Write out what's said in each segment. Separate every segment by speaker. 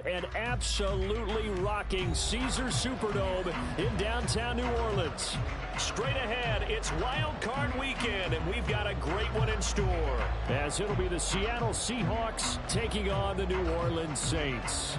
Speaker 1: and absolutely rocking Caesar Superdome in downtown New Orleans. Straight ahead, it's Wild Card Weekend, and we've got a great one in store, as it'll be the Seattle Seahawks taking on the New Orleans Saints.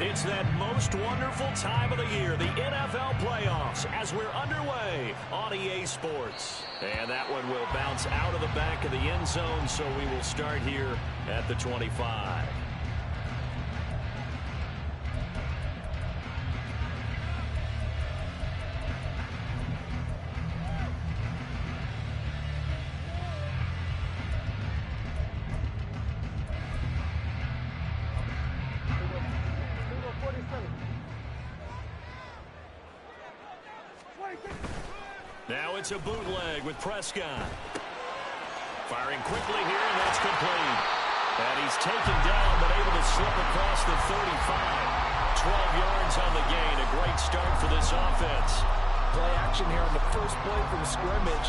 Speaker 1: It's that most wonderful time of the year, the NFL playoffs, as we're underway on EA Sports. And that one will bounce out of the back of the end zone, so we will start here at the 25. Now it's a bootleg with Prescott. Firing quickly here, and that's complete. And he's taken down, but able to slip across the 35. 12 yards on the gain. A great start for this offense.
Speaker 2: Play action here on the first play from scrimmage.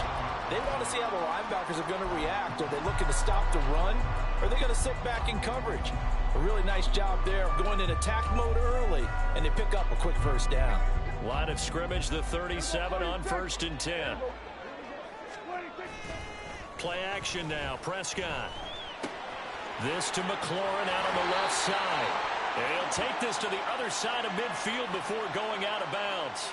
Speaker 2: They want to see how the linebackers are going to react. Are they looking to stop the run, or are they going to sit back in coverage? A really nice job there of going in attack mode early, and they pick up a quick first down.
Speaker 1: Line of scrimmage, the 37 on 1st and 10. Play action now, Prescott. This to McLaurin out on the left side. And he'll take this to the other side of midfield before going out of bounds.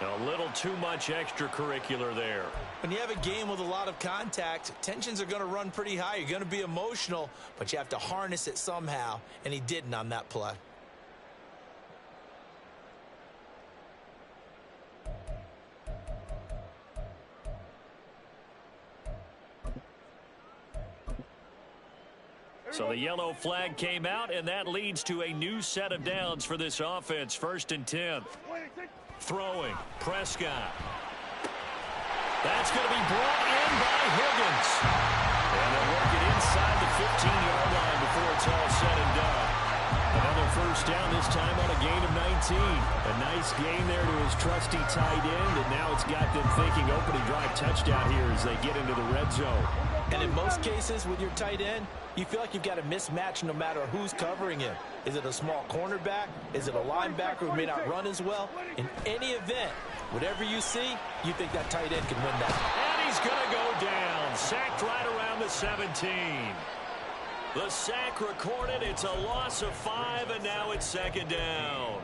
Speaker 1: A little too much extracurricular there.
Speaker 2: When you have a game with a lot of contact, tensions are going to run pretty high. You're going to be emotional, but you have to harness it somehow, and he didn't on that play.
Speaker 1: So the yellow flag came out, and that leads to a new set of downs for this offense. 1st and 10. Throwing, Prescott. That's going to be brought in by Higgins. And they'll work it inside the 15-yard line before it's all said and done. Another first down, this time on a gain of 19. A nice gain there to his trusty tight end, and now it's got them thinking opening drive touchdown here as they get into the red zone.
Speaker 2: And in most cases with your tight end, you feel like you've got a mismatch no matter who's covering him. Is it a small cornerback? Is it a linebacker who may not run as well? In any event, whatever you see, you think that tight end can win that.
Speaker 1: And he's going to go down. Sacked right around the 17. The sack recorded. It's a loss of 5, and now it's 2nd down.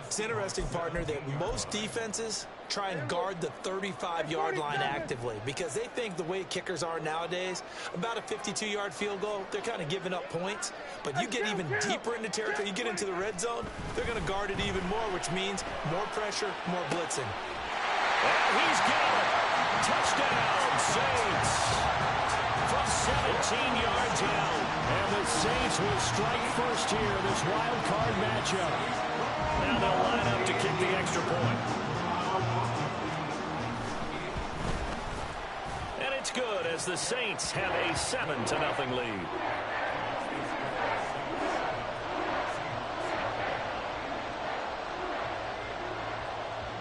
Speaker 2: It's interesting, partner, that most defenses try and guard the 35-yard line actively because they think the way kickers are nowadays, about a 52-yard field goal, they're kind of giving up points. But you get even deeper into territory, you get into the red zone, they're going to guard it even more, which means more pressure, more blitzing.
Speaker 1: And he's got it. Touchdown, Saints. From 17 yards out. And the Saints will strike first here in this wild card matchup. Now they'll line up to kick the extra point. And it's good as the Saints have a 7-0 lead.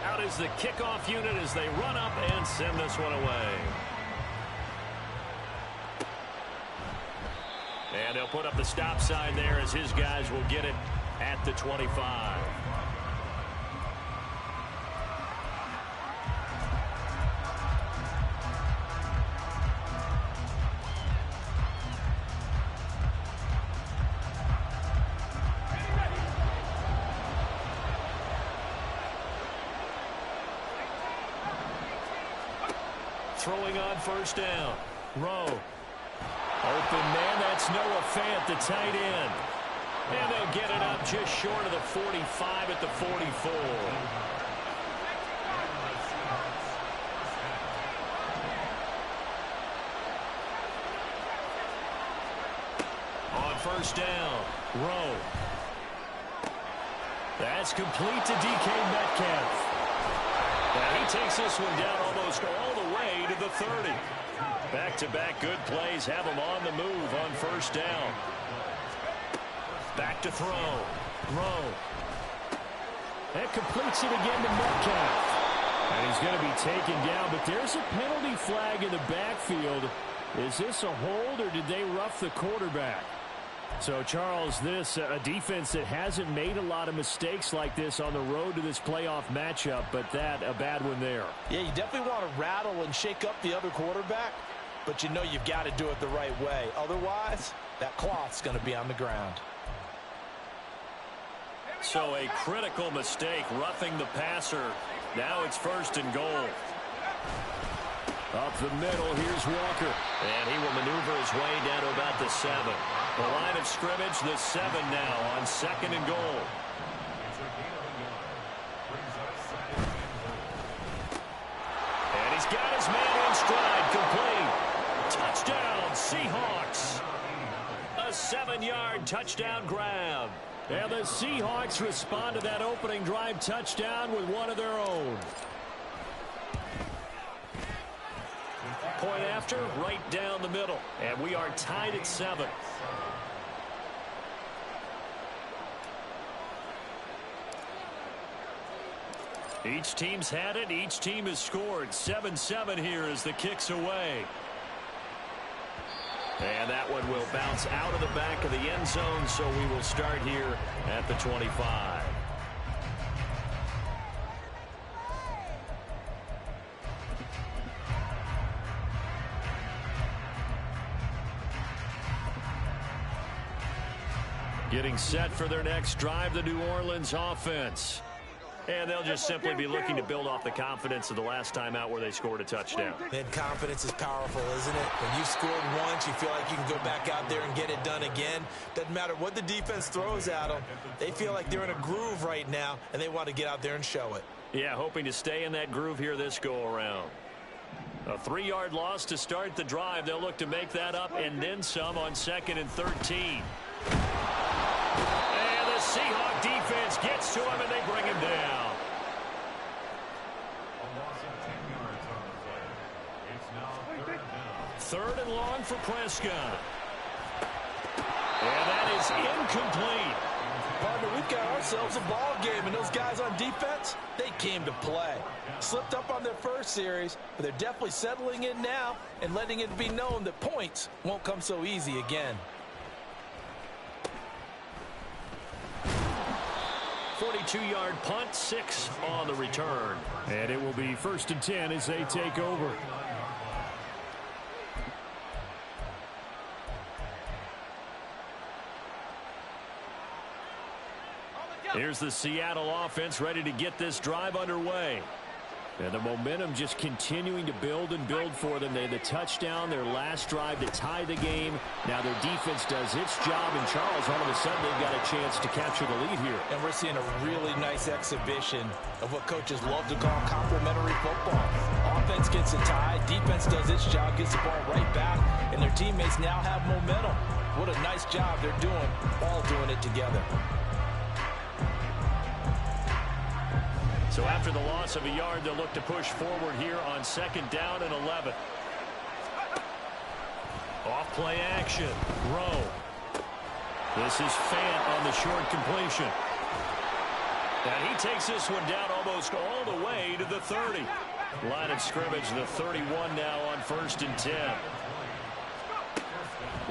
Speaker 1: Out is the kickoff unit as they run up and send this one away. And they'll put up the stop sign there as his guys will get it at the 25. Throwing on first down. Rowe. Open man, that's Noah Fant, the tight end. And they'll get it up just short of the 45 at the 44. On first down, Rowe. That's complete to DK Metcalf. And he takes this one down almost all the way to the 30. Back-to-back good plays have them on the move on first down. Back to throw.
Speaker 3: That completes it again to Metcalf. And he's going to be taken down, but there's a penalty flag in the backfield. Is this a hold, or did they rough the quarterback? So, Charles, this a defense that hasn't made a lot of mistakes like this on the road to this playoff matchup, but that a bad one there.
Speaker 2: Yeah, you definitely want to rattle and shake up the other quarterback, but you know you've got to do it the right way. Otherwise, that cloth's going to be on the ground.
Speaker 1: So a critical mistake, roughing the passer. Now it's first and goal.
Speaker 3: Up the middle, here's Walker.
Speaker 1: And he will maneuver his way down to about the 7. The line of scrimmage, the 7 now on second and goal. And he's got his man in stride, complete. Touchdown, Seahawks. A 7-yard touchdown grab.
Speaker 3: And the Seahawks respond to that opening drive touchdown with one of their own.
Speaker 1: Point after, right down the middle. And we are tied at 7. Each team's had it. Each team has scored. 7-7 here as the kick's away. And that one will bounce out of the back of the end zone, so we will start here at the 25. Getting set for their next drive, the New Orleans offense. And they'll just simply be looking to build off the confidence of the last time out where they scored a touchdown.
Speaker 2: And confidence is powerful, isn't it? When you scored once, you feel like you can go back out there and get it done again. Doesn't matter what the defense throws at them. They feel like they're in a groove right now, and they want to get out there and show it.
Speaker 1: Yeah, hoping to stay in that groove here this go-around. A 3-yard loss to start the drive. They'll look to make that up and then some on 2nd and 13. And the Seahawk defense gets to him, and they bring him down. Third and long for Prescott. And that is incomplete.
Speaker 2: Partner, we've got ourselves a ball game, and those guys on defense, they came to play. Slipped up on their first series, but they're definitely settling in now and letting it be known that points won't come so easy again.
Speaker 1: 42-yard punt, 6 on the return.
Speaker 3: And it will be 1st and 10 as they take over.
Speaker 1: Here's the Seattle offense ready to get this drive underway.
Speaker 3: And the momentum just continuing to build and build for them. They had the touchdown, their last drive to tie the game. Now their defense does its job, and Charles, all of a sudden, they've got a chance to capture the lead here.
Speaker 2: And we're seeing a really nice exhibition of what coaches love to call complementary football. Offense gets a tie, defense does its job, gets the ball right back, and their teammates now have momentum. What a nice job they're doing, all doing it together.
Speaker 1: So after the loss of a yard, they'll look to push forward here on 2nd down and 11. Off play action. Rowe. This is Fant on the short completion. And he takes this one down almost all the way to the 30. Line of scrimmage, the 31 now on 1st and 10.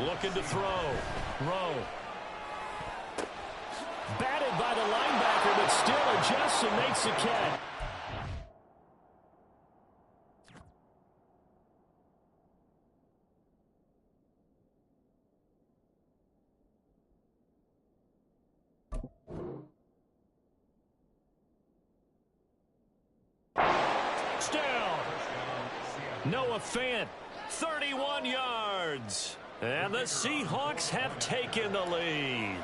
Speaker 1: Looking to throw. Rowe.
Speaker 3: Batted by the linebacker, but still adjusts and makes the catch.
Speaker 1: Touchdown! Noah Fant, 31 yards. And the Seahawks have taken the lead.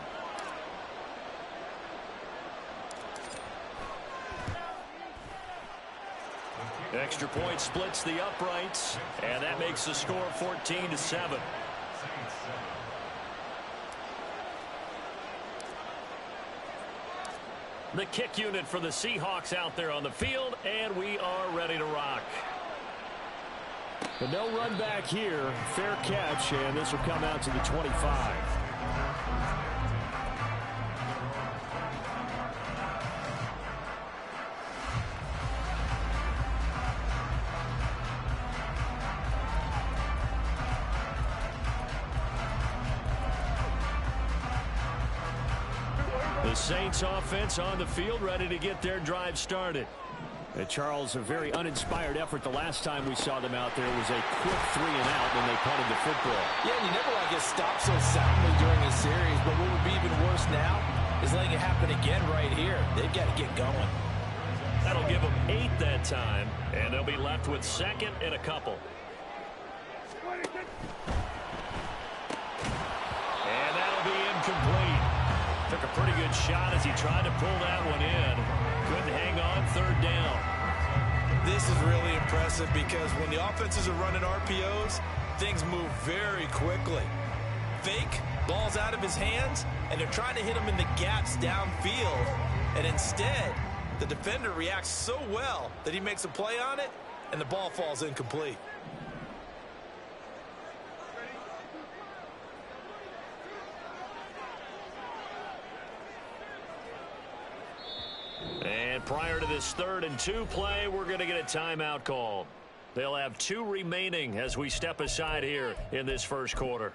Speaker 1: Extra point splits the uprights, and that makes the score 14-7. The kick unit for the Seahawks out there on the field, and we are ready to rock.
Speaker 3: But no run back here. Fair catch, and this will come out to the 25.
Speaker 1: The Saints offense on the field, ready to get their drive started.
Speaker 3: And Charles, a very uninspired effort the last time we saw them out there was a quick 3-and-out when they punted the football.
Speaker 2: Yeah, and you never want to get stopped so soundly during a series, but what would be even worse now is letting it happen again right here. They've got to get going.
Speaker 1: That'll give them 8 that time, and they'll be left with second and a couple. And that'll be incomplete. Took a pretty good shot as he tried to pull that one in. Couldn't hang on, third down.
Speaker 2: This is really impressive because when the offenses are running RPOs, things move very quickly. Fake, ball's out of his hands, and they're trying to hit him in the gaps downfield. And instead, the defender reacts so well that he makes a play on it, and the ball falls incomplete.
Speaker 1: And prior to this 3rd and 2 play, we're going to get a timeout call. They'll have 2 remaining as we step aside here in this first quarter.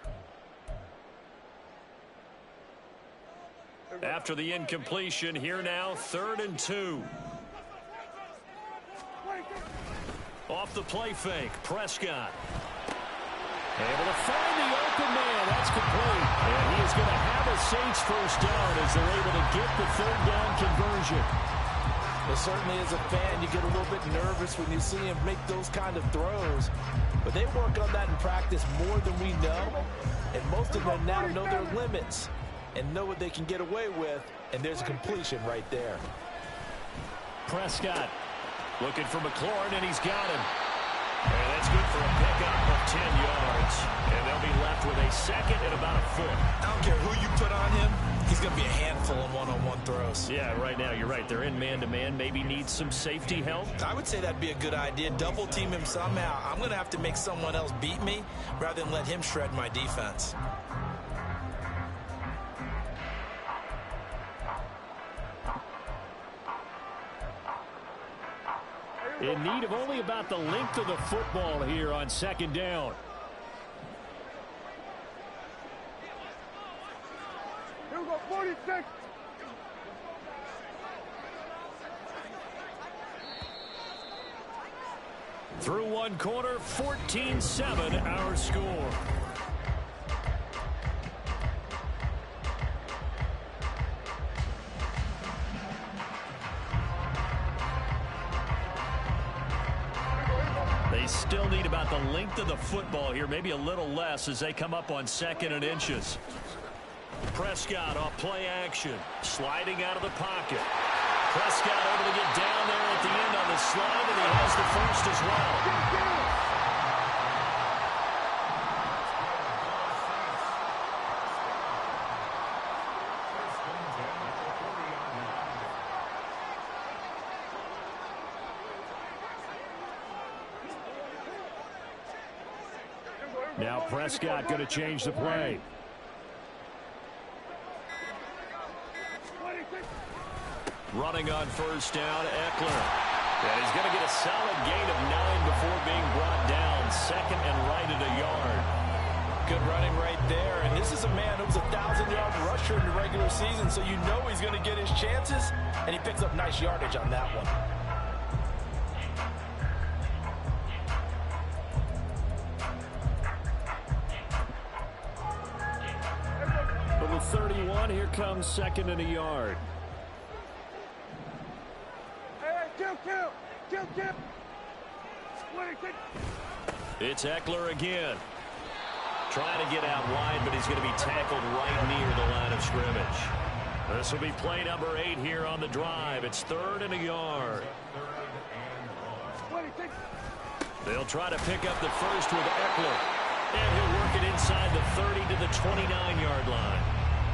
Speaker 1: After the incompletion, here now, 3rd and 2. Off the play fake, Prescott. Able to find the open man. That's complete. And he is going to have a Saints first down as they're able to get the 3rd down conversion.
Speaker 2: Well, certainly as a fan, you get a little bit nervous when you see him make those kind of throws. But they work on that in practice more than we know. And most of them now know their limits and know what they can get away with. And there's a completion right there.
Speaker 1: Prescott looking for McLaurin, and he's got him. And that's good for a pickup of 10 yards. And they'll be left with a second and about a foot.
Speaker 2: I don't care who you put on him. He's going to be a handful in one-on-one throws.
Speaker 1: Yeah, right now, you're right. They're in man-to-man. Maybe needs some safety help.
Speaker 2: I would say that'd be a good idea. Double team him somehow. I'm going to have to make someone else beat me rather than let him shred my defense.
Speaker 3: In need of only about the length of the football here on 2nd down.
Speaker 4: Here we go, 46.
Speaker 1: Through one quarter, 14-7 our score. They still need about the length of the football here, maybe a little less as they come up on 2nd and inches. Prescott off play action, sliding out of the pocket. Prescott able to get down there at the end on the slide, and he has the first as well.
Speaker 3: Now Prescott going to change the play.
Speaker 1: Running on first down, Eckler. And he's going to get a solid gain of 9 before being brought down. 2nd and right at a yard.
Speaker 2: Good running right there. And this is a man who was a 1,000-yard rusher in the regular season, so you know he's going to get his chances, and he picks up nice yardage on that one.
Speaker 3: Number 31, here comes 2nd and a yard.
Speaker 4: Kill.
Speaker 1: It's Eckler again. Trying to get out wide, but he's going to be tackled right near the line of scrimmage. This will be play number 8 here on the drive. It's 3rd and a yard. They'll try to pick up the first with Eckler. And he'll work it inside the 30 to the 29-yard line.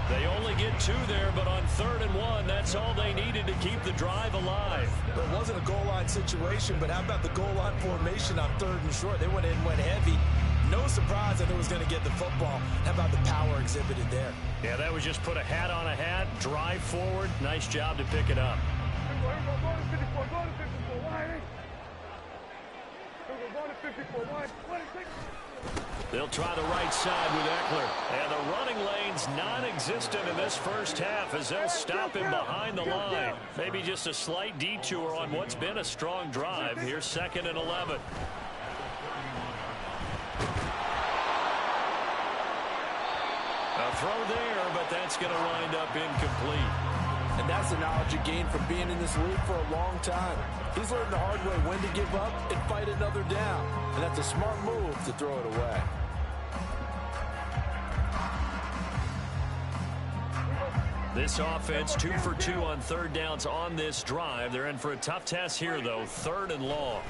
Speaker 1: They only get 2 there, but on 3rd and 1, that's all they needed to keep the drive alive.
Speaker 2: Well, it wasn't a goal line situation, but how about the goal line formation on 3rd and short? They went in, went heavy. No surprise that it was going to get the football. How about the power exhibited there?
Speaker 1: Yeah, that was just put a hat on a hat, drive forward. Nice job to pick it up. They'll try the right side with Eckler. And the running lane's non-existent in this first half as they'll stop him behind the line. Maybe just a slight detour on what's been a strong drive. Here's 2nd and 11. A throw there, but that's going to wind up incomplete.
Speaker 2: And that's the knowledge you gain from being in this league for a long time. He's learned the hard way when to give up and fight another down. And that's a smart move to throw it away.
Speaker 1: This offense 2 for 2 on 3rd downs on this drive. They're in for a tough test here, though. 3rd and long.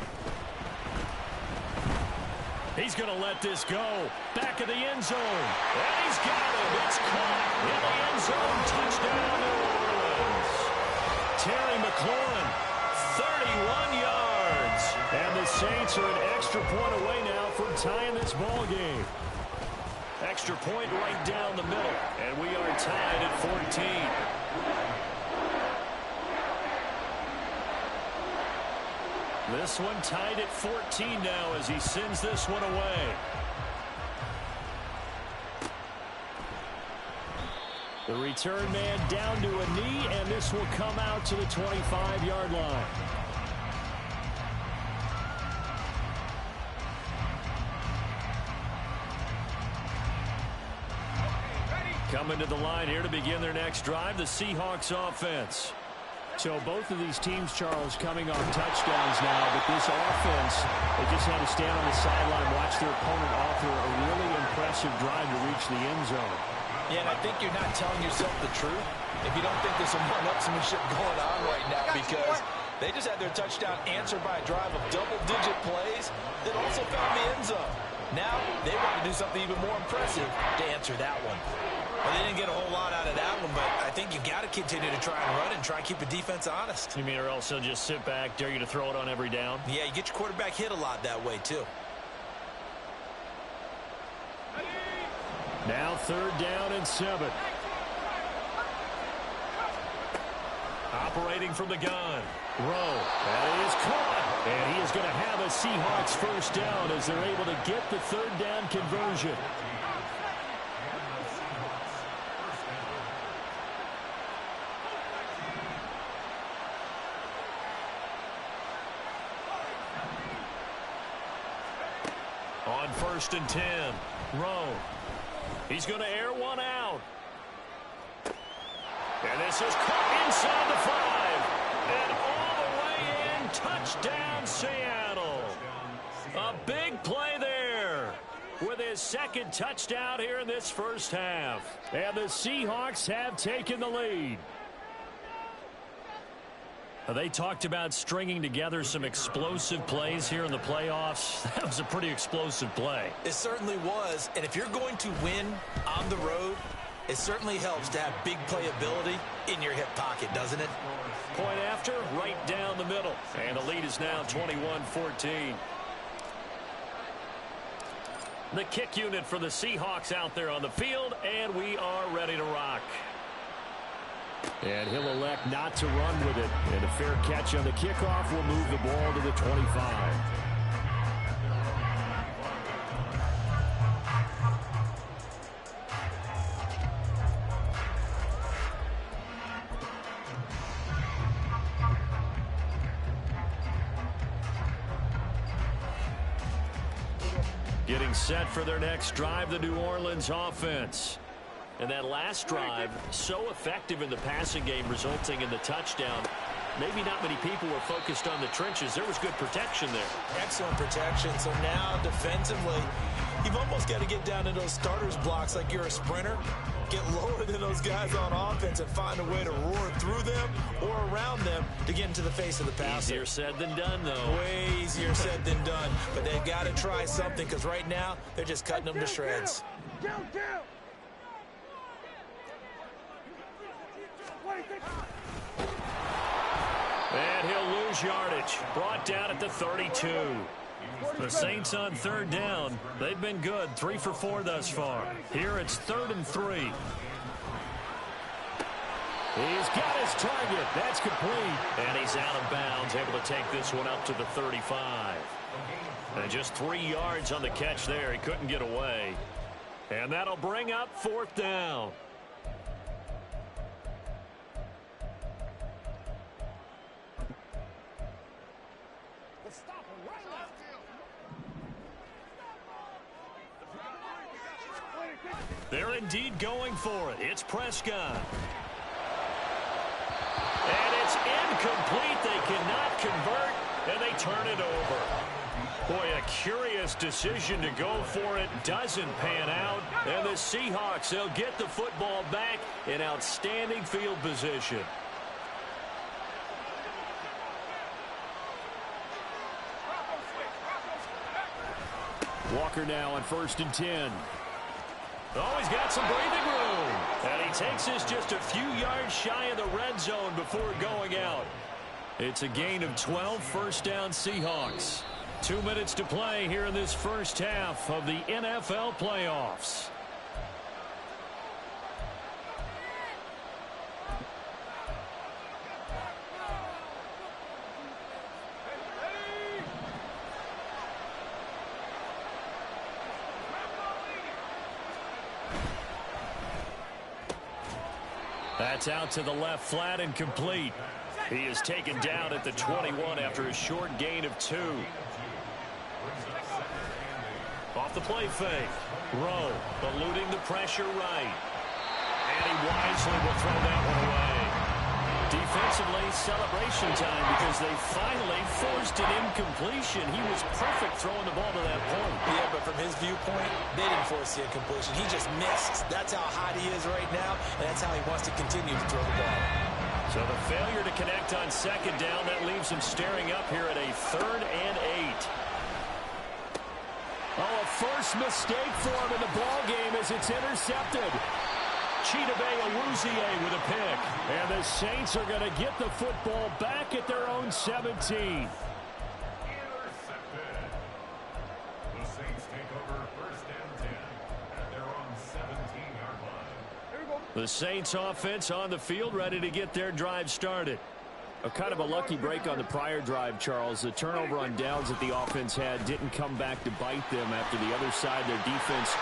Speaker 1: He's going to let this go. Back of the end zone. And he's got it. It's caught in the end zone. Touchdown, New Orleans. Terry McLaurin, 31 yards. And the Saints are an extra point away now from tying this ball game. Extra point right down the middle. And we are tied at 14. This one tied at 14 now as he sends this one away. The return man down to a knee, and this will come out to the 25-yard line. Coming to the line here to begin their next drive, the Seahawks offense.
Speaker 3: So both of these teams, Charles, coming on touchdowns now, but this offense, they just had to stand on the sideline, watch their opponent offer a really impressive drive to reach the end zone.
Speaker 2: Yeah, and I think you're not telling yourself the truth if you don't think there's some one-upsmanship going on right now, because they just had their touchdown answered by a drive of double-digit plays that also found the end zone. Now they want to do something even more impressive to answer that one. Well, they didn't get a whole lot out of that one, but I think you got to continue to try and run and try and keep the defense honest.
Speaker 1: You mean or else they'll just sit back, dare you to throw it on every down?
Speaker 2: Yeah, you get your quarterback hit a lot that way, too.
Speaker 3: Now 3rd down and 7.
Speaker 1: Operating from the gun. Rowe. That is caught. And he is going to have a Seahawks first down as they're able to get the 3rd down conversion. On 1st and 10. Rowe. He's going to air one out. And this is caught inside the 5. And all the way in. Touchdown, Seattle. A big play there with his 2nd touchdown here in this first half. And the Seahawks have taken the lead. They talked about stringing together some explosive plays here in the playoffs. That was a pretty explosive play.
Speaker 2: It certainly was. And if you're going to win on the road, it certainly helps to have big playability in your hip pocket, doesn't it?
Speaker 1: Point after, right down the middle. And the lead is now 21-14. The kick unit for the Seahawks out there on the field, and we are ready to rock.
Speaker 3: And he'll elect not to run with it. And a fair catch on the kickoff will move the ball to the 25.
Speaker 1: Getting set for their next drive, the New Orleans offense. And that last drive, so effective in the passing game, resulting in the touchdown. Maybe not many people were focused on the trenches. There was good protection there.
Speaker 2: Excellent protection. So now, defensively, you've almost got to get down to those starters blocks like you're a sprinter. Get lower than those guys on offense and find a way to roar through them or around them to get into the face of the passer.
Speaker 1: Easier said than done, though.
Speaker 2: Way easier said than done. But they've got to try something, because right now, they're just cutting them to shreds.
Speaker 1: And he'll lose yardage. Brought down at the 32. The Saints on third down. They've been good. 3 for 4 thus far. Here it's 3rd and 3.
Speaker 3: He's got his target. That's complete.
Speaker 1: And he's out of bounds, able to take this one up to the 35. And just 3 yards on the catch there. He couldn't get away. And that'll bring up 4th down. They're indeed going for it. It's Prescott. And it's incomplete. They cannot convert, and they turn it over. Boy, a curious decision to go for it. Doesn't pan out. And the Seahawks, they'll get the football back in outstanding field position.
Speaker 3: Walker now on 1st and 10.
Speaker 1: Oh, he's got some breathing room. And he takes this just a few yards shy of the red zone before going out. It's a gain of 12, 1st down Seahawks. 2 minutes to play here in this first half of the NFL playoffs. That's out to the left flat and complete. He is taken down at the 21 after a short gain of 2. Off the play fake. Rowe eluding the pressure right. And he wisely will throw that one away. Defensively, celebration time because they finally forced an incompletion. He was perfect throwing the ball to that point.
Speaker 2: Yeah, but from his viewpoint, they didn't force the incompletion. He just missed. That's how hot he is right now, and that's how he wants to continue to throw the ball.
Speaker 1: So the failure to connect on 2nd down, that leaves him staring up here at a 3rd and 8.
Speaker 3: Oh, a first mistake for him in the ball game as it's intercepted.
Speaker 1: Chidobe with a pick.
Speaker 3: And the Saints are going to get the football back at their own 17.
Speaker 5: Intercepted. The Saints take over 1st and 10 at their own 17-yard line.
Speaker 1: The Saints offense on the field, ready to get their drive started.
Speaker 3: A kind of a lucky break on the prior drive, Charles. The turnover on downs that the offense had didn't come back to bite them after the other side. Their defense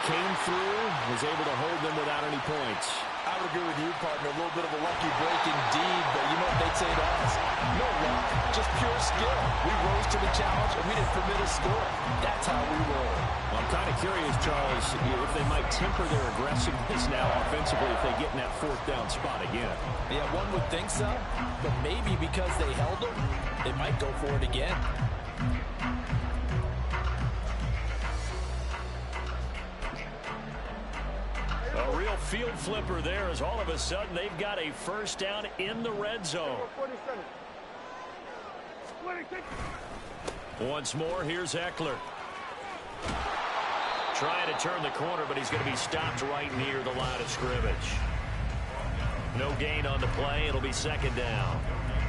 Speaker 3: came through, was able to hold them without any points.
Speaker 2: I would agree with you, partner. A little bit of a lucky break indeed, but you know what they'd say to us? No luck, just pure skill. We rose to the challenge, and we didn't permit a score. That's how we roll.
Speaker 3: Well, I'm kind of curious, Charles, if they might temper their aggressiveness now offensively if they get in that 4th down spot again.
Speaker 2: Yeah, one would think so, but maybe because they held them, they might go for it again.
Speaker 1: A real field flipper there as all of a sudden they've got a 1st down in the red zone. Once more, here's Eckler. Trying to turn the corner, but he's going to be stopped right near the line of scrimmage. No gain on the play. It'll be 2nd down.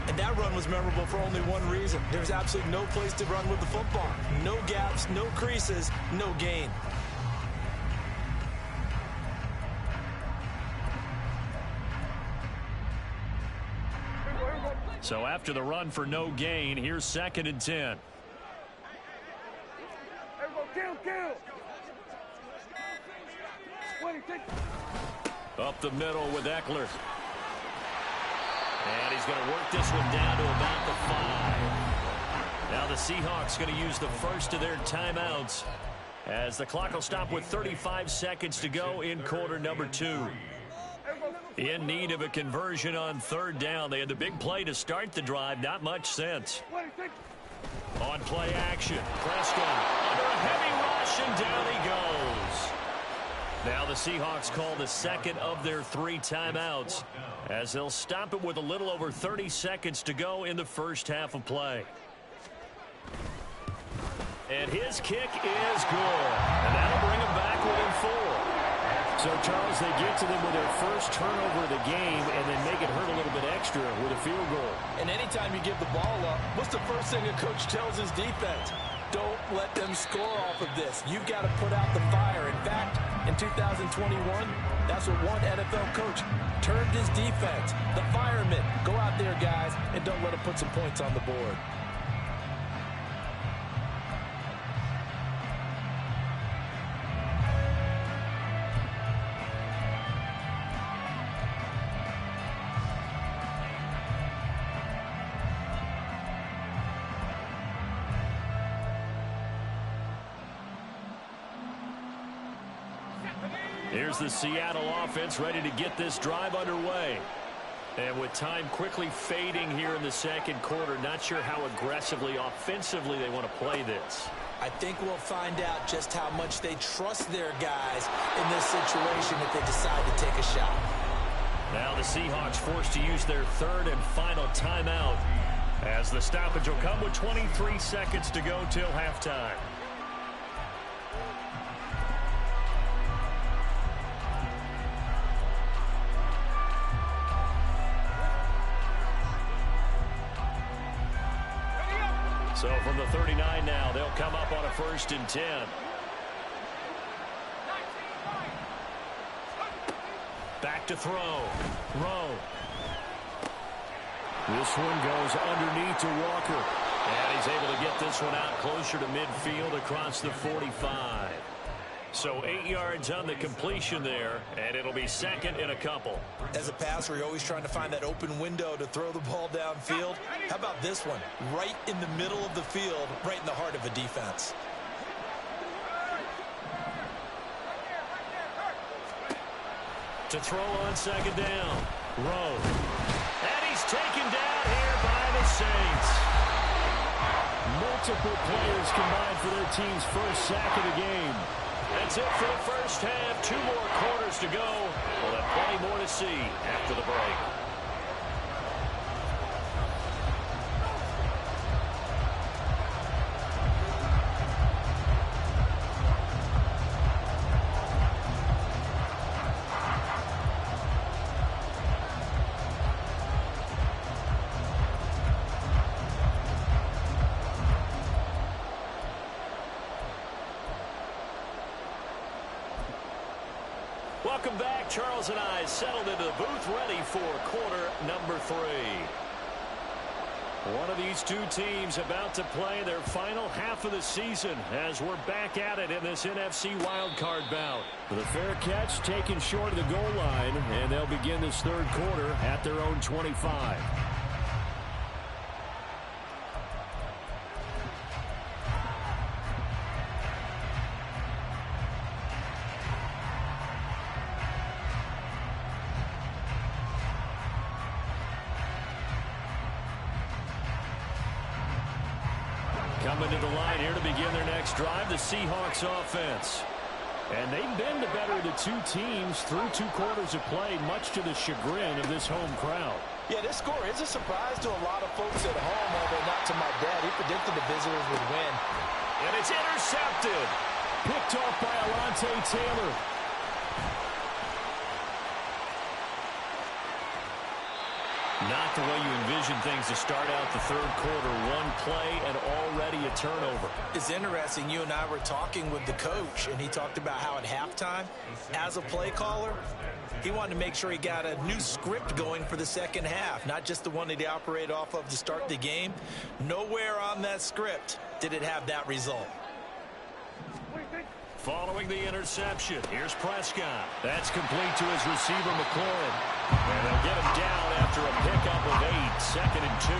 Speaker 2: And that run was memorable for only one reason. There's absolutely no place to run with the football. No gaps, no creases, no gain.
Speaker 1: So after the run for no gain, here's 2nd and 10. Up the middle with Eckler. And he's going to work this one down to about the 5. Now the Seahawks going to use the first of their timeouts as the clock will stop with 35 seconds to go in quarter number 2. In need of a conversion on 3rd down. They had the big play to start the drive. Not much sense. On play action. Prescott under a heavy rush, and down he goes. Now the Seahawks call the 2nd of their 3 timeouts as they'll stop it with a little over 30 seconds to go in the first half of play. And his kick is good. And that'll bring him back within 4.
Speaker 3: So, Charles, they get to them with their first turnover of the game and then make it hurt a little bit extra with a field goal.
Speaker 2: And anytime you give the ball up, what's the first thing a coach tells his defense? Don't let them score off of this. You've got to put out the fire. In fact, in 2021, that's what one NFL coach termed his defense. The firemen. Go out there, guys, and don't let them put some points on the board.
Speaker 1: Here's the Seattle offense ready to get this drive underway. And with time quickly fading here in the second quarter, not sure how aggressively, offensively they want to play this.
Speaker 2: I think we'll find out just how much they trust their guys in this situation if they decide to take a shot.
Speaker 1: Now the Seahawks forced to use their third and final timeout as the stoppage will come with 23 seconds to go till halftime. So from the 39 now, they'll come up on a 1st and 10. Back to throw. Rowe.
Speaker 3: This one goes underneath to Walker.
Speaker 1: And he's able to get this one out closer to midfield across the 45. So 8 yards on the completion there, and it'll be second and a couple.
Speaker 2: As a passer, you're always trying to find that open window to throw the ball downfield. How about this one? Right in the middle of the field, right in the heart of a defense.
Speaker 1: To throw on second down. Rowe. And he's taken down here by the Saints.
Speaker 3: Multiple players combined for their team's first sack of the game.
Speaker 1: That's it for the first half. 2 more quarters to go. We'll have plenty more to see after the break. Welcome back. Charles and I settled into the booth ready for quarter number 3. One of these two teams about to play their final half of the season as we're back at it in this NFC wildcard bout.
Speaker 3: The fair catch taken short of the goal line, and they'll begin this third quarter at their own 25.
Speaker 1: Coming to the line here to begin their next drive, the Seahawks offense.
Speaker 3: And they've been the better of the two teams through 2 quarters of play, much to the chagrin of this home crowd.
Speaker 2: Yeah, this score is a surprise to a lot of folks at home, although not to my dad. He predicted the visitors would win.
Speaker 1: And it's intercepted.
Speaker 3: Picked off by Alontae Taylor.
Speaker 1: Not the way you envision things to start out the third quarter. 1 play and already a turnover.
Speaker 2: It's interesting. You and I were talking with the coach, and he talked about how at halftime, as a play caller, he wanted to make sure he got a new script going for the second half, not just the one that he operated off of to start the game. Nowhere on that script did it have that result.
Speaker 1: Following the interception, here's Prescott. That's complete to his receiver, McLaurin. And they'll get him down after a pickup of 8, 2nd and 2.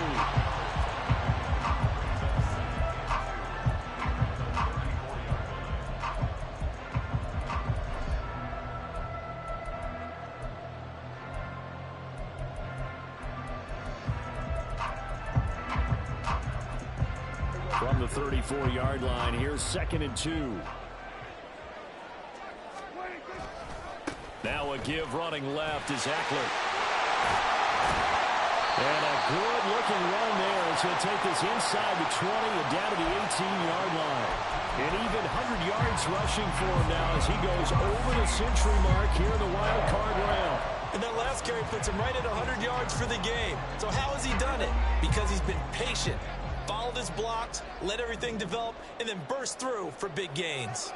Speaker 3: From the 34-yard line, here's 2nd and 2.
Speaker 1: Now a give running left is Eckler.
Speaker 3: And a good-looking run there as he'll take this inside the 20 and down to the 18-yard line. An even 100 yards rushing for him now as he goes over the century mark here in the wild card round.
Speaker 2: And that last carry puts him right at 100 yards for the game. So how has he done it? Because he's been patient, followed his blocks, let everything develop, and then burst through for big gains.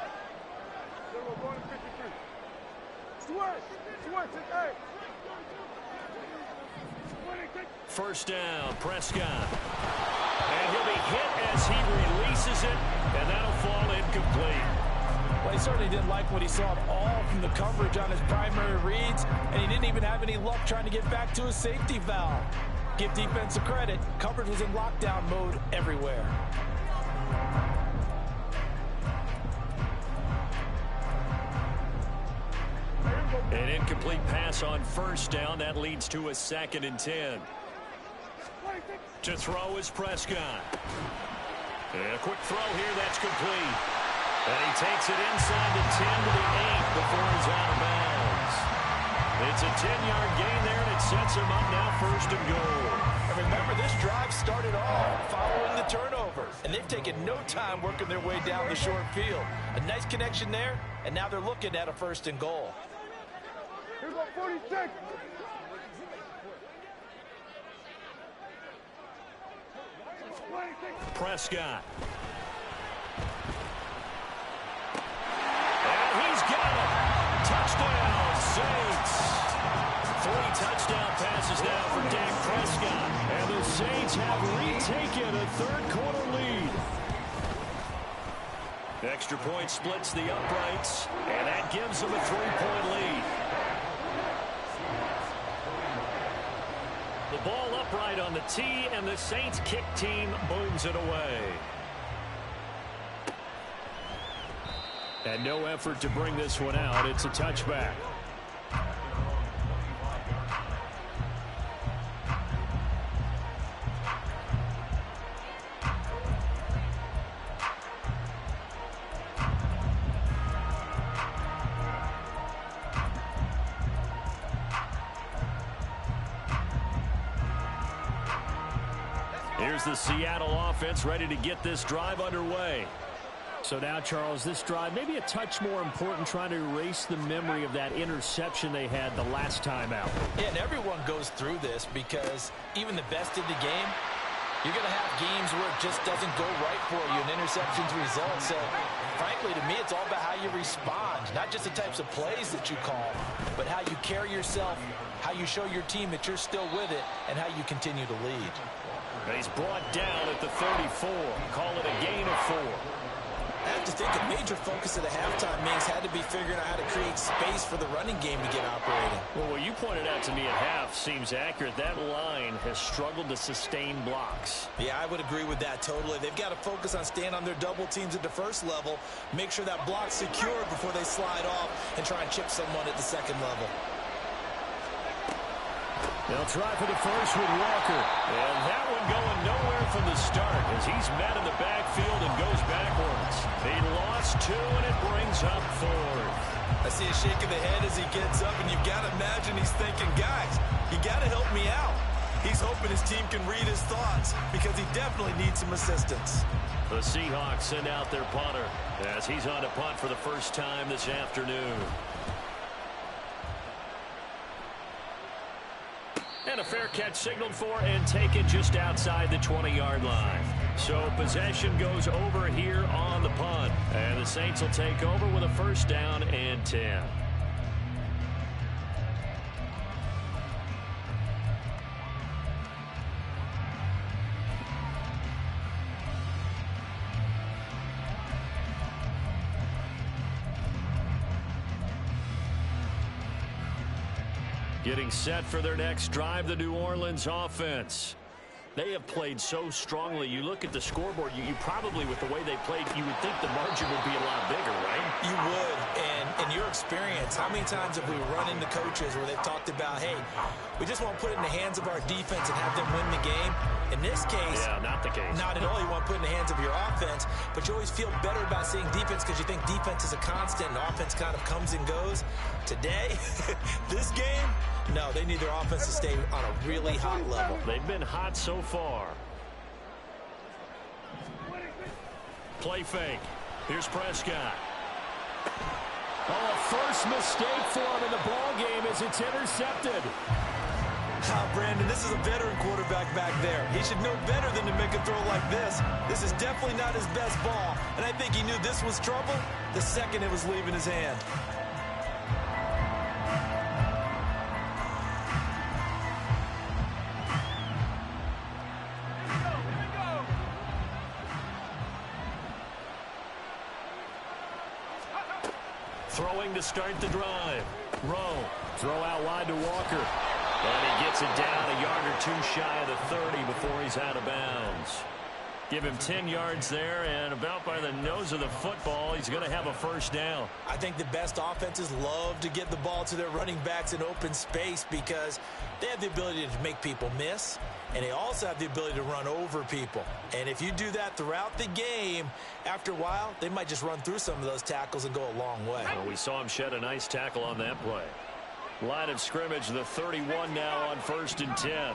Speaker 1: First down, Prescott. And he'll be hit as he releases it, and that'll fall incomplete.
Speaker 2: Well, he certainly didn't like what he saw at all from the coverage on his primary reads, and he didn't even have any luck trying to get back to his safety valve. Give defense a credit. Coverage was in lockdown mode everywhere.
Speaker 1: An incomplete pass on first down. That leads to a 2nd and 10. To throw is Prescott. And a quick throw here. That's complete. And he takes it inside the 10 to the 8 before he's out of bounds. It's a 10-yard gain there, and it sets him up now 1st and goal.
Speaker 2: And remember, this drive started off following the turnover, and they've taken no time working their way down the short field. A nice connection there, and now they're looking at a 1st and goal.
Speaker 4: Here go 46.
Speaker 1: Prescott. And he's got it. Touchdown, Saints. 3 touchdown passes now for Dak Prescott.
Speaker 3: And the Saints have retaken a third-quarter lead.
Speaker 1: Extra point splits the uprights, and that gives them a 3-point lead. The ball upright on the tee, and the Saints kick team booms it away. And no effort to bring this one out. It's a touchback. Here's the Seattle offense ready to get this drive underway.
Speaker 3: So now, Charles, this drive may be a touch more important, trying to erase the memory of that interception they had the last time out.
Speaker 2: Yeah, and everyone goes through this because even the best in the game, you're going to have games where it just doesn't go right for you, and interceptions result. So, frankly, to me, it's all about how you respond, not just the types of plays that you call, but how you carry yourself, how you show your team that you're still with it, and how you continue to lead.
Speaker 1: And he's brought down at the 34. Call it a gain of 4.
Speaker 2: I have to think a major focus of the halftime means had to be figuring out how to create space for the running game to get operating.
Speaker 1: Well, what you pointed out to me at half seems accurate. That line has struggled to sustain blocks.
Speaker 2: Yeah, I would agree with that totally. They've got to focus on staying on their double teams at the first level, make sure that block's secured before they slide off and try and chip someone at the second level.
Speaker 1: They'll try for the first with Walker. And that one going nowhere from the start as he's met in the backfield and goes backwards. He lost 2, and it brings up 4th.
Speaker 2: I see a shake of the head as he gets up, and you've got to imagine he's thinking, guys, you got to help me out. He's hoping his team can read his thoughts because he definitely needs some assistance.
Speaker 1: The Seahawks send out their punter as he's on to punt for the first time this afternoon. And a fair catch signaled for and taken just outside the 20-yard line. So possession goes over here on the punt. And the Saints will take over with a 1st down and 10. Getting set for their next drive, the New Orleans offense. They have played so strongly. You look at the scoreboard, you probably, with the way they played, you would think the margin would be a lot bigger, right?
Speaker 2: You would, and In your experience, how many times have we run into coaches where they've talked about, hey, we just want to put it in the hands of our defense and have them win the game? In this case,
Speaker 1: not the case.
Speaker 2: Not at all. You want to put it in the hands of your offense, but you always feel better about seeing defense because you think defense is a constant and offense kind of comes and goes. Today, this game, no, they need their offense to stay on a really hot level.
Speaker 1: They've been hot so far. Play fake. Here's Prescott.
Speaker 3: Oh, a first mistake for him in the ball game as it's intercepted.
Speaker 2: Brandon, this is a veteran quarterback back there. He should know better than to make a throw like this. This is definitely not his best ball, and I think he knew this was trouble the second it was leaving his hand.
Speaker 1: Throwing to start the drive. Rowe.
Speaker 3: Throw out wide to Walker.
Speaker 1: And he gets it down a yard or two shy of the 30 before he's out of bounds. Give him 10 yards there, and about by the nose of the football, he's going to have a first down.
Speaker 2: I think the best offenses love to get the ball to their running backs in open space because they have the ability to make people miss, and they also have the ability to run over people. And if you do that throughout the game, after a while, they might just run through some of those tackles and go a long way.
Speaker 1: Well, we saw him shed a nice tackle on that play. Line of scrimmage, the 31 now on 1st and 10.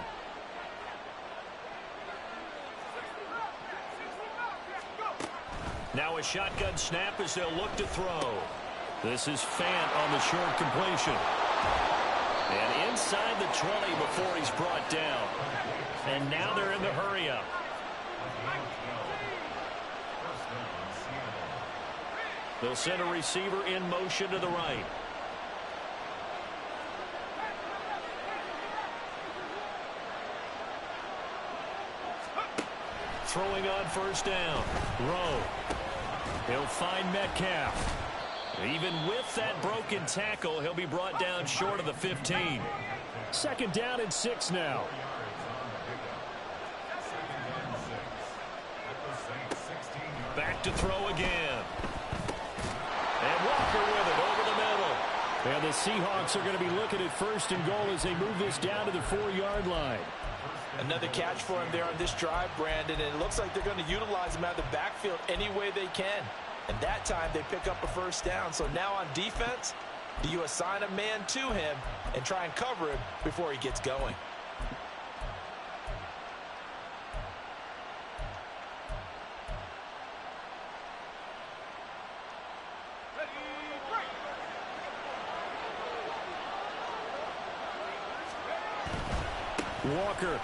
Speaker 1: Now a shotgun snap as they'll look to throw. This is Fant on the short completion. And inside the 20 before he's brought down. And now they're in the hurry-up. They'll send a receiver in motion to the right. Throwing on first down. Rowe. He'll find Metcalf. Even with that broken tackle, he'll be brought down short of the 15.
Speaker 3: 2nd down and 6 now.
Speaker 1: Back to throw again. And Walker with it over the middle.
Speaker 3: And the Seahawks are going to be looking at 1st and goal as they move this down to the 4-yard line.
Speaker 2: Another catch for him there on this drive, Brandon, and it looks like they're going to utilize him out of the backfield any way they can. And that time they pick up a first down. So now on defense, do you assign a man to him and try and cover him before he gets going?
Speaker 3: Walker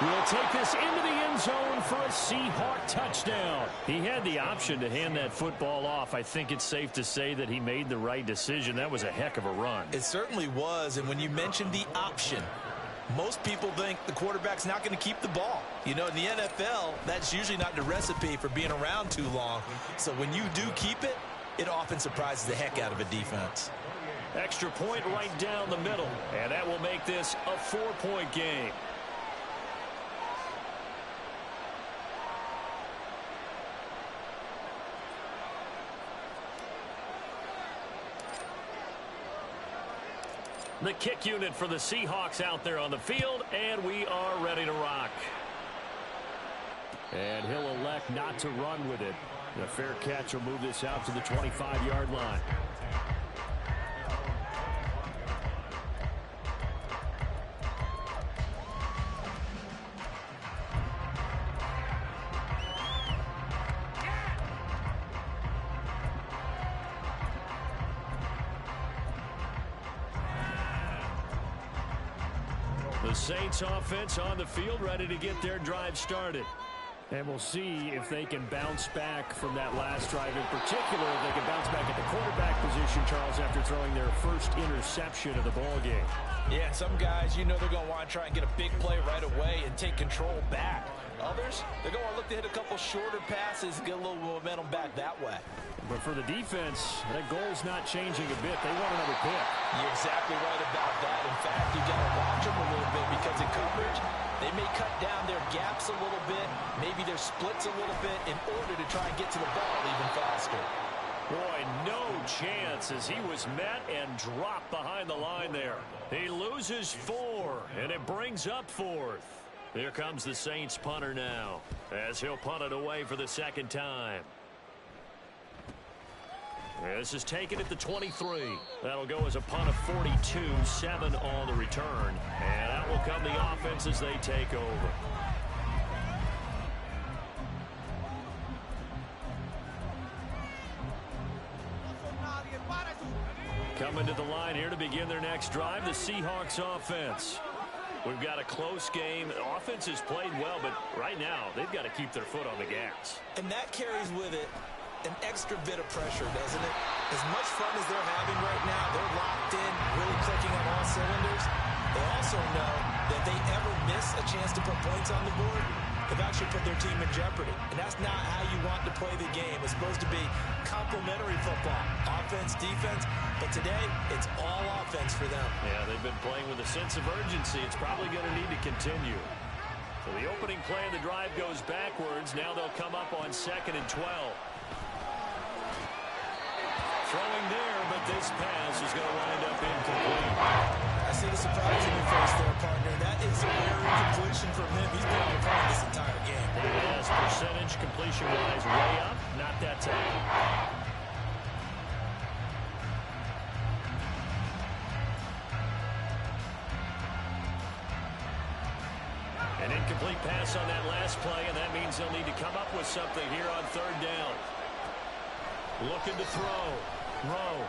Speaker 3: will take this into the end zone for a Seahawk touchdown.
Speaker 1: He had the option to hand that football off. I think it's safe to say that he made the right decision. That was a heck of a run.
Speaker 2: It certainly was, and when you mentioned the option, most people think the quarterback's not going to keep the ball. You know, in the NFL, that's usually not the recipe for being around too long. So when you do keep it, it often surprises the heck out of a defense.
Speaker 1: Extra point right down the middle, and that will make this a 4-point game. The kick unit for the Seahawks out there on the field, and we are ready to rock.
Speaker 3: And he'll elect not to run with it. The fair catch will move this out to the 25-yard line.
Speaker 1: The Saints offense on the field, ready to get their drive started.
Speaker 3: And we'll see if they can bounce back from that last drive. In particular, if they can bounce back at the quarterback position, Charles, after throwing their first interception of the ball game.
Speaker 2: Yeah, some guys, you know they're going to want to try and get a big play right away and take control back. Others, they're going to look to hit a couple shorter passes, get a little momentum back that way.
Speaker 3: But for the defense, that goal's not changing a bit. They want another pick.
Speaker 2: You're exactly right about that. In fact, you got to watch them a little bit because in coverage, they may cut down their gaps a little bit, maybe their splits a little bit in order to try and get to the ball even faster.
Speaker 1: Boy, no chance as he was met and dropped behind the line there. He loses 4, and it brings up 4th. Here comes the Saints punter now as he'll punt it away for the second time. This is taken at the 23. That'll go as a punt of 42, 7 on the return. And out will come the offense as they take over. Coming to the line here to begin their next drive, the Seahawks offense. We've got a close game. The offense has played well, but right now they've got to keep their foot on the gas.
Speaker 2: And that carries with it an extra bit of pressure, doesn't it? As much fun as they're having right now, they're locked in, really clicking on all cylinders. They also know that if they ever miss a chance to put points on the board, they've actually put their team in jeopardy. And that's not how you want to play the game. It's supposed to be complementary football, offense, defense. But today, it's all offense for them.
Speaker 1: Yeah, they've been playing with a sense of urgency. It's probably going to need to continue. So the opening play of the drive goes backwards. Now they'll come up on 2nd and 12. Throwing there, but this pass is going to wind up incomplete.
Speaker 2: I see the surprise in your face there, partner. That is a rare incompletion from him. He's been on the point this entire game.
Speaker 1: Yes, percentage completion-wise way up. Not that time. An incomplete pass on that last play, and that means they'll need to come up with something here on 3rd down. Looking to throw. Rowe.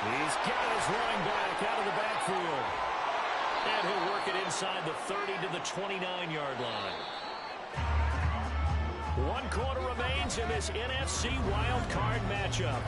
Speaker 1: He's got his running back out of the backfield. And he'll work it inside the 30 to the 29-yard line. 1 quarter remains in this NFC wild card matchup.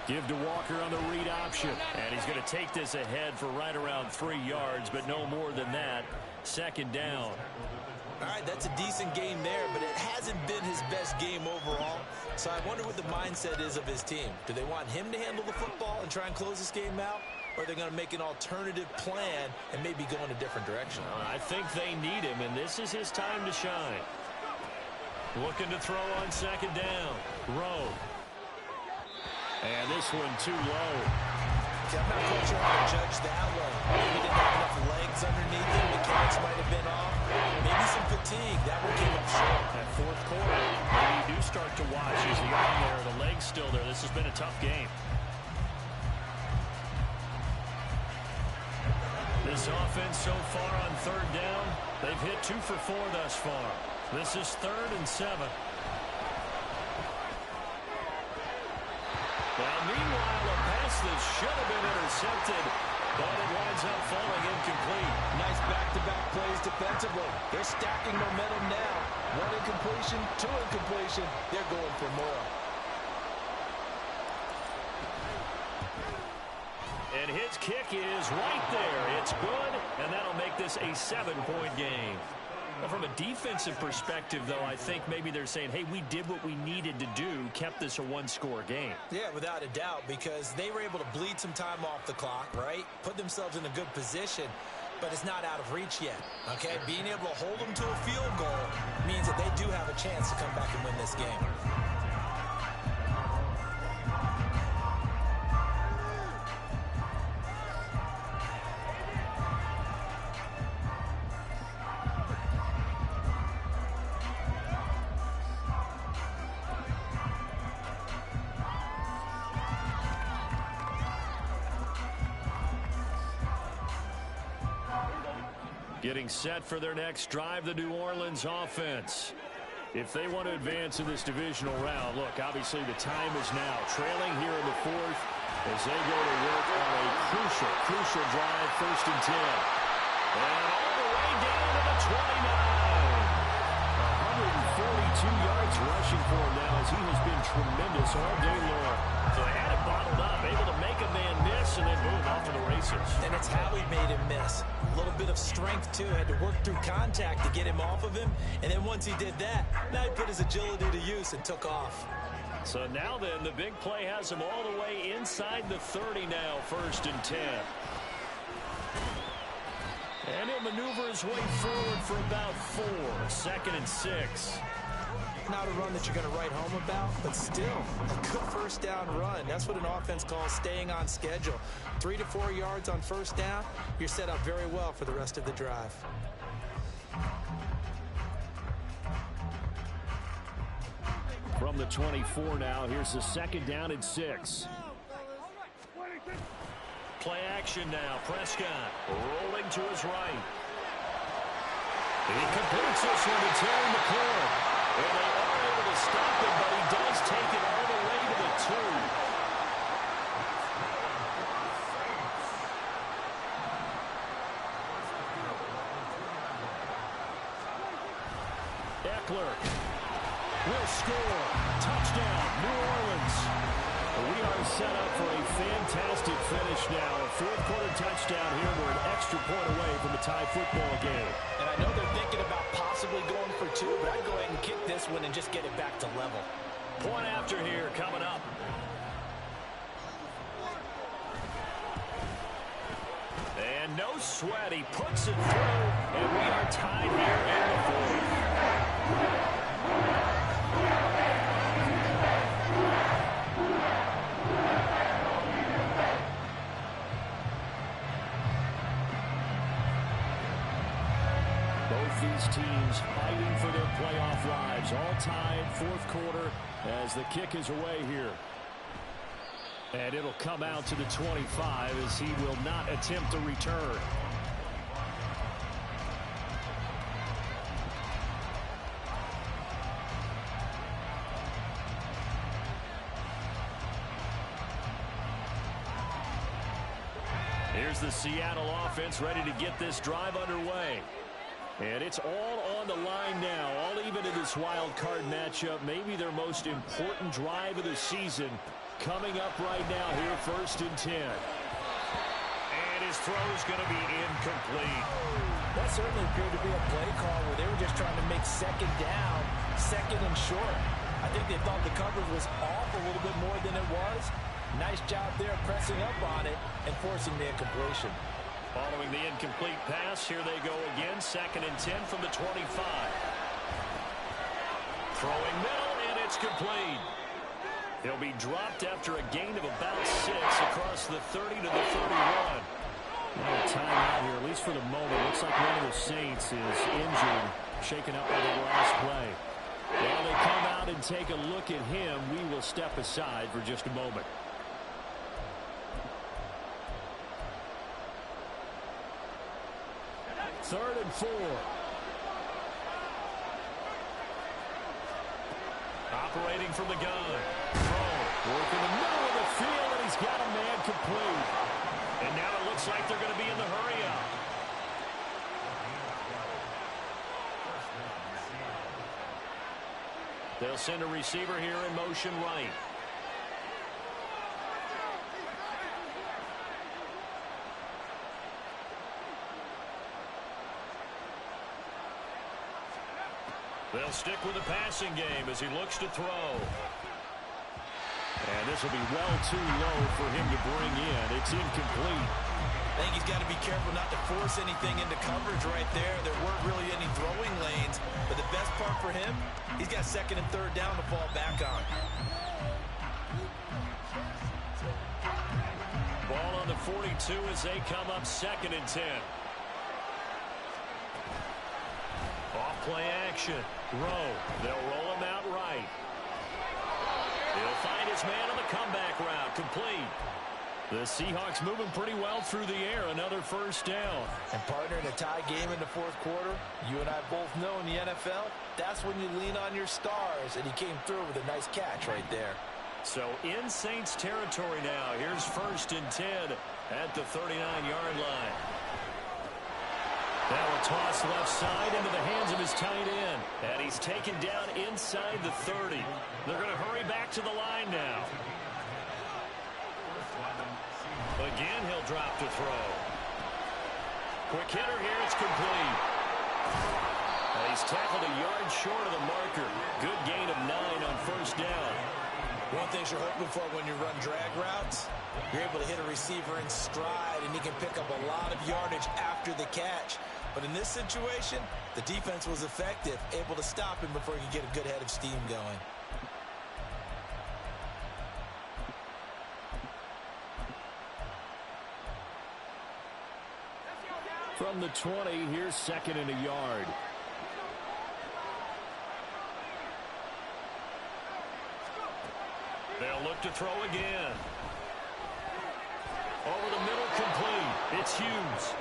Speaker 1: Give to Walker on the read option. And he's going to take this ahead for right around 3 yards, but no more than that. 2nd down.
Speaker 2: All right, that's a decent game there, but it hasn't been his best game overall. So I wonder what the mindset is of his team. Do they want him to handle the football and try and close this game out? Or are they going to make an alternative plan and maybe go in a different direction?
Speaker 1: I think they need him, and this is his time to shine. Looking to throw on 2nd down. Rowe. And this one too low.
Speaker 2: I'm not quite sure how to judge that one. Maybe didn't have enough legs underneath him. Mechanics might have been off. Maybe some fatigue. That one came up short.
Speaker 1: That 4th quarter, maybe you do start to watch. Is the arm there, the leg's still there. This has been a tough game. This offense so far on 3rd down, they've hit 2 for 4 thus far. This is 3rd and 7. Well, meanwhile, a pass that should have been intercepted, but it winds up falling incomplete.
Speaker 2: Nice back-to-back plays defensively. They're stacking momentum now. 1 incompletion, 2 incompletion. They're going for more.
Speaker 1: And his kick is right there. It's good, and that'll make this a 7-point game. Well, from a defensive perspective, though, I think maybe they're saying, hey, we did what we needed to do, kept this a 1-score game.
Speaker 2: Yeah, without a doubt, because they were able to bleed some time off the clock, right? Put themselves in a good position, but it's not out of reach yet, okay? Being able to hold them to a field goal means that they do have a chance to come back and win this game.
Speaker 1: Getting set for their next drive, the New Orleans offense. If they want to advance in this divisional round, look, obviously the time is now. Trailing here in the 4th as they go to work on a crucial drive, 1st and 10. And all the way down to the 29. 142 yards
Speaker 3: offense rushing for him now as he has been tremendous all day long.
Speaker 1: So they had it bottled up, able to make a man miss and then move off to the races.
Speaker 2: And it's how he made him miss. A little bit of strength, too. Had to work through contact to get him off of him. And then once he did that, now he put his agility to use and took off.
Speaker 1: So now then, the big play has him all the way inside the 30 now, 1st and 10. And he'll maneuver his way forward for about 4, 2nd and 6.
Speaker 2: Not a run that you're going to write home about, but still a good first down run. That's what an offense calls staying on schedule. 3 to 4 yards on first down, you're set up very well for the rest of the drive.
Speaker 3: From the 24 now, here's the 2nd down and 6.
Speaker 1: Play action now. Prescott rolling to his right. He completes this one to Terry McLaurin. And they are able to stop him, but he does take it all the way to the 2. Eckler will score. Touchdown, New Orleans. We are set up for a fantastic finish now. A 4th quarter touchdown here. We're an extra point away from a tie football game.
Speaker 2: And I know they're thinking about possibly going for 2, but I'd go ahead and kick this one and just get it back to level.
Speaker 1: Point after here coming up. And no sweat. He puts it through, and we are tied here in the 4th. These teams fighting for their playoff lives. All tied, 4th quarter as the kick is away here. And it'll come out to the 25 as he will not attempt a return. Here's the Seattle offense ready to get this drive underway. And it's all on the line now, all even in this wild card matchup. Maybe their most important drive of the season coming up right now here, 1st and 10. And his throw is going to be incomplete.
Speaker 2: That certainly appeared to be a play call where they were just trying to make 2nd down, 2nd and short. I think they thought the coverage was off a little bit more than it was. Nice job there pressing up on it and forcing the incompletion.
Speaker 1: Following the incomplete pass, here they go again. 2nd and 10 from the 25. Throwing middle, and it's complete. He'll be dropped after a gain of about 6 across the 30 to the 31.
Speaker 3: Now a timeout here, at least for the moment. Looks like one of the Saints is injured, shaken up by the last play. While they come out and take a look at him, we will step aside for just a moment. Third and 4.
Speaker 1: Operating from the gun. Throw. Work in the middle of the field, and he's got a man complete. And now it looks like they're going to be in the hurry-up. They'll send a receiver here in motion right. They'll stick with the passing game as he looks to throw. And this will be well too low for him to bring in. It's incomplete.
Speaker 2: I think he's got to be careful not to force anything into coverage right there. There weren't really any throwing lanes. But the best part for him, he's got 2nd and 3rd down to fall back on.
Speaker 1: Ball on the 42 as they come up 2nd and 10. Off play action. Rowe. They'll roll him out right. He'll find his man on the comeback route. Complete. The Seahawks moving pretty well through the air. Another 1st down.
Speaker 2: And partner, in a tie game in the 4th quarter, you and I both know in the NFL, that's when you lean on your stars. And he came through with a nice catch right there.
Speaker 1: So in Saints territory now. Here's 1st and 10 at the 39-yard line. Now a toss left side into the hands of his tight end. And he's taken down inside the 30. They're going to hurry back to the line now. Again, he'll drop to throw. Quick hitter here. It's complete. And he's tackled a yard short of the marker. Good gain of 9 on first down.
Speaker 2: One thing you're hoping for when you run drag routes, you're able to hit a receiver in stride, and he can pick up a lot of yardage after the catch. But in this situation, the defense was effective, able to stop him before he could get a good head of steam going.
Speaker 3: From the 20, here's 2nd and a yard.
Speaker 1: They'll look to throw again. Over the middle, complete. It's Hughes.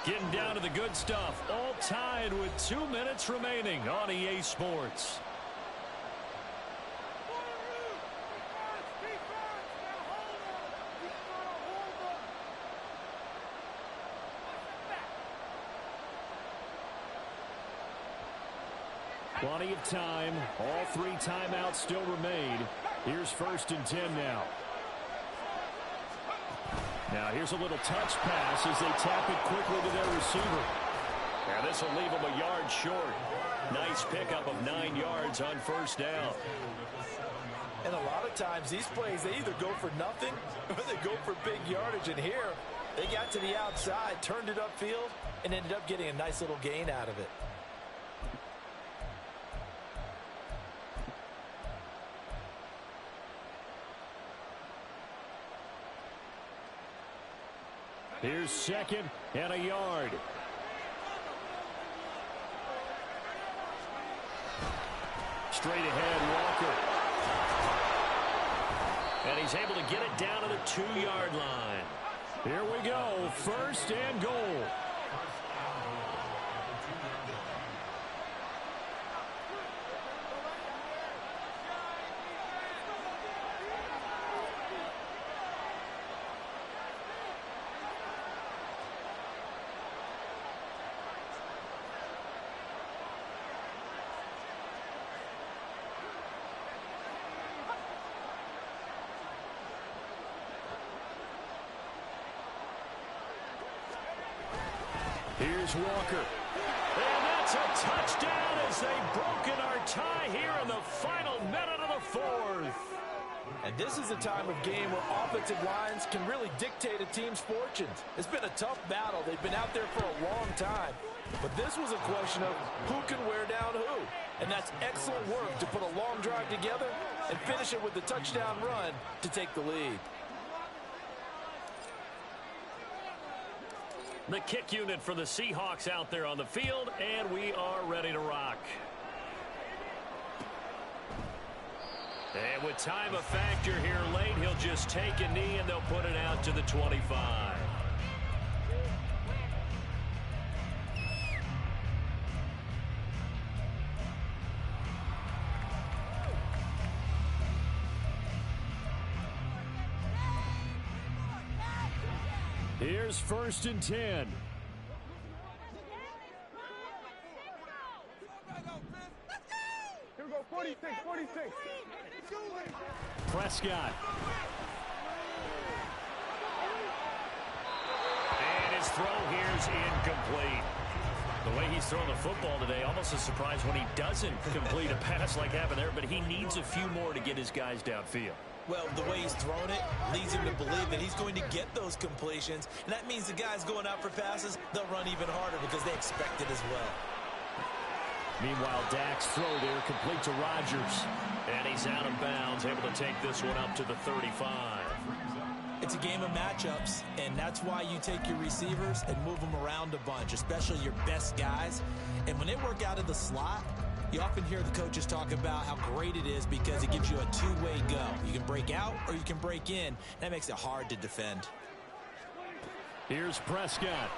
Speaker 1: Getting down to the good stuff. All tied with 2 minutes remaining on EA Sports.
Speaker 3: Plenty of time. All 3 timeouts still remain. Here's 1st and 10 now. Now here's a little touch pass as they tap it quickly to their receiver.
Speaker 1: And this will leave him a yard short. Nice pickup of 9 yards on first down.
Speaker 2: And a lot of times these plays, they either go for nothing or they go for big yardage. And here, they got to the outside, turned it upfield, and ended up getting a nice little gain out of it.
Speaker 3: Here's 2nd and a yard.
Speaker 1: Straight ahead, Walker. And he's able to get it down to the 2-yard line.
Speaker 3: Here we go. 1st and goal. Here's Walker.
Speaker 1: And that's a touchdown as they've broken our tie here in the final minute of the 4th.
Speaker 2: And this is a time of game where offensive lines can really dictate a team's fortunes. It's been a tough battle. They've been out there for a long time. But this was a question of who can wear down who. And that's excellent work to put a long drive together and finish it with the touchdown run to take the lead.
Speaker 1: The kick unit for the Seahawks out there on the field, and we are ready to rock. And with time a factor here late, he'll just take a knee and they'll put it out to the 25.
Speaker 3: Here's 1st and 10.
Speaker 4: Here we go, 46.
Speaker 3: Prescott.
Speaker 1: And his throw here's incomplete. The way he's thrown the football today, almost a surprise when he doesn't complete a pass like happened there, but he needs a few more to get his guys downfield.
Speaker 2: Well, the way he's thrown it leads him to believe that he's going to get those completions. And that means the guys going out for passes, they'll run even harder because they expect it as well.
Speaker 3: Meanwhile, Dak's throw there complete to Rodgers.
Speaker 1: And he's out of bounds, able to take this one up to the 35.
Speaker 2: It's a game of matchups, and that's why you take your receivers and move them around a bunch, especially your best guys. And when they work out of the slot, you often hear the coaches talk about how great it is because it gives you a two-way go. You can break out or you can break in. That makes it hard to defend.
Speaker 3: Here's Prescott.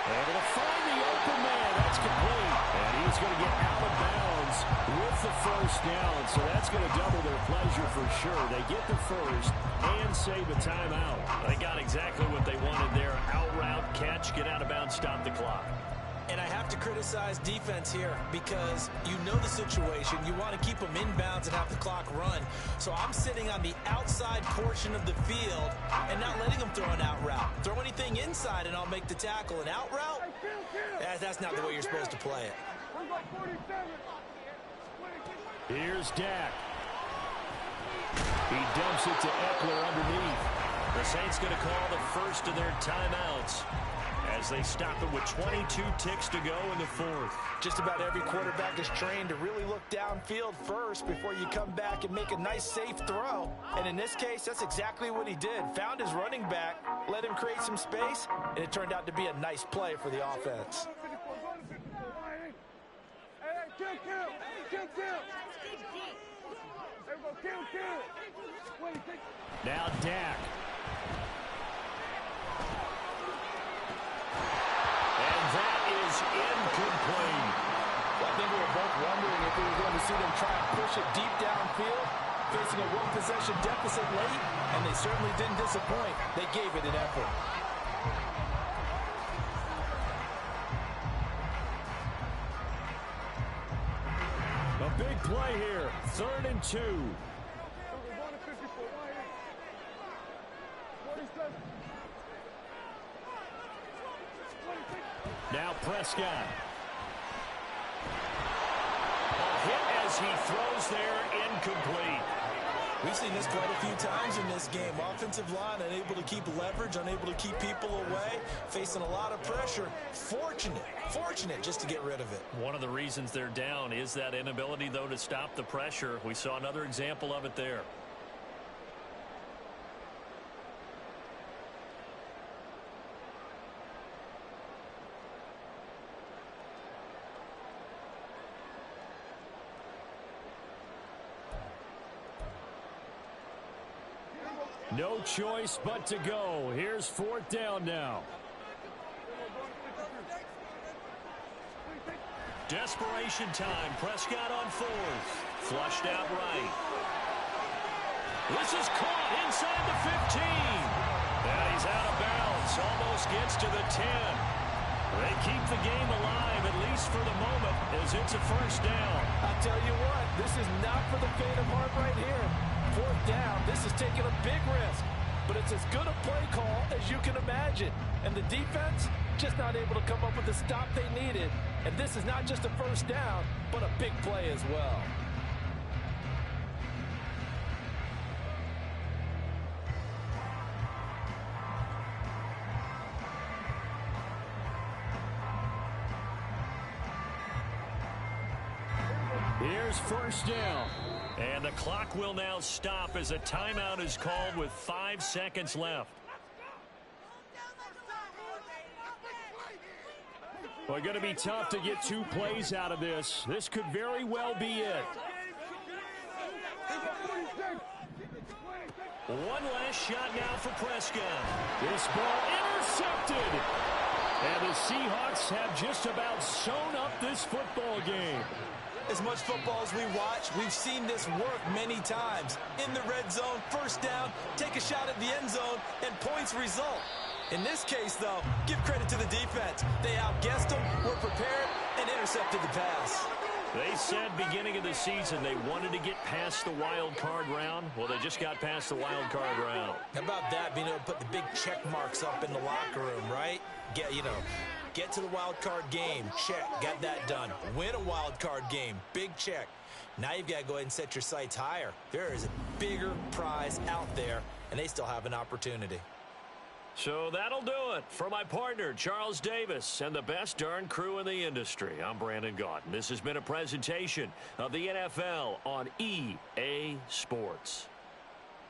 Speaker 3: Able to find the open man. That's complete. And he's going to get out of bounds with the first down. So that's going to double their pleasure for sure. They get the first and save a timeout.
Speaker 1: They got exactly what they wanted there. Out route, catch, get out of bounds, stop the clock.
Speaker 2: And I have to criticize defense here because you know the situation. You want to keep them inbounds and have the clock run. So I'm sitting on the outside portion of the field and not letting them throw an out route. Throw anything inside and I'll make the tackle. An out route? That's not the way you're supposed to play it.
Speaker 3: Here's Dak. He dumps it to Eckler underneath.
Speaker 1: The Saints going to call the first of their timeouts as they stop it with 22 ticks to go in the fourth.
Speaker 2: Just about every quarterback is trained to really look downfield first before you come back and make a nice, safe throw. And in this case, that's exactly what he did. Found his running back, let him create some space, and it turned out to be a nice play for the offense.
Speaker 3: Now Dak.
Speaker 1: And that is incomplete.
Speaker 2: Well, I think we were both wondering if we were going to see them try and push it deep downfield, facing a one-possession deficit late, and they certainly didn't disappoint. They gave it an effort.
Speaker 3: A big play here. 3rd and 2. Now Prescott.
Speaker 1: A hit as he throws there, incomplete.
Speaker 2: We've seen this quite a few times in this game. Offensive line unable to keep leverage, unable to keep people away, facing a lot of pressure. Fortunate just to get rid of it.
Speaker 1: One of the reasons they're down is that inability, though, to stop the pressure. We saw another example of it there.
Speaker 3: No choice but to go. Here's 4th down now.
Speaker 1: Desperation time. Prescott on 4th. Flushed out right. This is caught inside the 15. And he's out of bounds. Almost gets to the 10. They keep the game alive, at least for the moment, as it's a first down.
Speaker 2: I tell you what, this is not for the faint of heart right here. 4th down, this is taking a big risk. But it's as good a play call as you can imagine. And the defense just not able to come up with the stop they needed. And this is not just a first down, but a big play as well.
Speaker 3: Here's 1st down.
Speaker 1: And the clock will now stop as a timeout is called with 5 seconds left.
Speaker 3: Well, going to be tough to get 2 plays out of this. This could very well be it.
Speaker 1: One last shot now for Prescott.
Speaker 3: This ball intercepted. And the Seahawks have just about sewn up this football game.
Speaker 2: As much football as we watch, we've seen this work many times. In the red zone, first down, take a shot at the end zone, and points result. In this case, though, give credit to the defense. They outguessed them, were prepared, and intercepted the pass.
Speaker 1: They said beginning of the season they wanted to get past the wild card round. Well, they just got past the wild card round.
Speaker 2: How about that, being able to put the big check marks up in the locker room, right? Get to the wild card game, check, got that done. Win a wild card game, big check. Now you've got to go ahead and set your sights higher. There is a bigger prize out there, and they still have an opportunity.
Speaker 1: So that'll do it. For my partner, Charles Davis, and the best darn crew in the industry, I'm Brandon Gaudin. This has been a presentation of the NFL on EA Sports.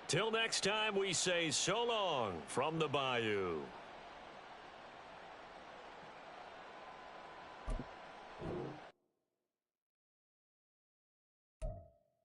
Speaker 1: Till next time, we say so long from the Bayou.